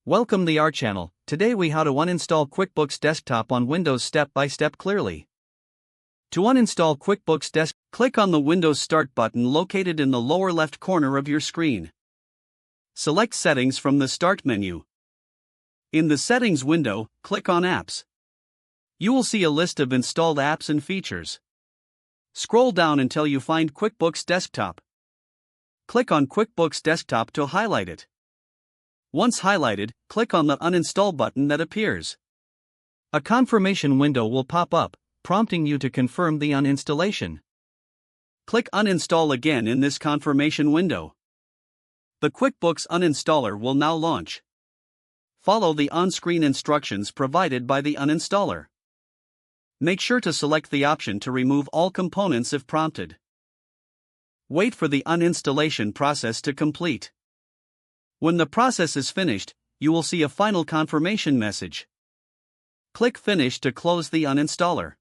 Welcome to our channel. Today we how to uninstall QuickBooks Desktop on Windows step by step clearly. To uninstall QuickBooks Desktop, click on the Windows Start button located in the lower left corner of your screen. Select Settings from the Start menu. In the Settings window, click on Apps. You will see a list of installed apps and features. Scroll down until you find QuickBooks Desktop. Click on QuickBooks Desktop to highlight it. Once highlighted, click on the Uninstall button that appears. A confirmation window will pop up, prompting you to confirm the uninstallation. Click Uninstall again in this confirmation window. The QuickBooks Uninstaller will now launch. Follow the on-screen instructions provided by the uninstaller. Make sure to select the option to remove all components if prompted. Wait for the uninstallation process to complete. When the process is finished, you will see a final confirmation message. Click Finish to close the uninstaller.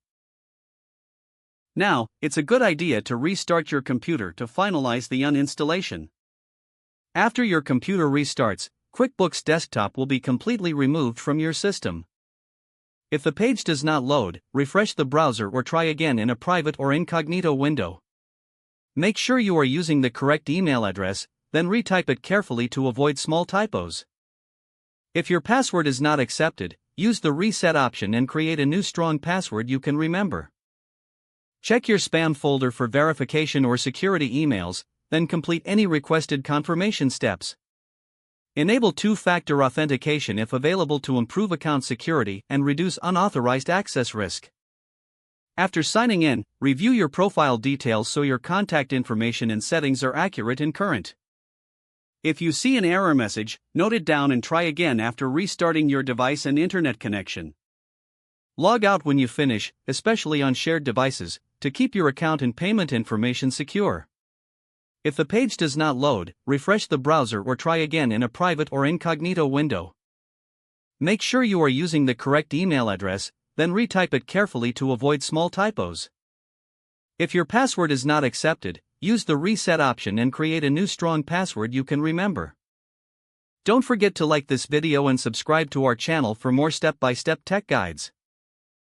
Now, it's a good idea to restart your computer to finalize the uninstallation. After your computer restarts, QuickBooks Desktop will be completely removed from your system. If the page does not load, refresh the browser or try again in a private or incognito window. Make sure you are using the correct email address, then retype it carefully to avoid small typos. If your password is not accepted, use the reset option and create a new strong password you can remember. Check your spam folder for verification or security emails, then complete any requested confirmation steps. Enable two-factor authentication if available to improve account security and reduce unauthorized access risk. After signing in, review your profile details so your contact information and settings are accurate and current. If you see an error message, note it down and try again after restarting your device and internet connection. Log out when you finish, especially on shared devices, to keep your account and payment information secure. If the page does not load, refresh the browser or try again in a private or incognito window. Make sure you are using the correct email address, then retype it carefully to avoid small typos. If your password is not accepted, use the reset option and create a new strong password you can remember. Don't forget to like this video and subscribe to our channel for more step-by-step tech guides.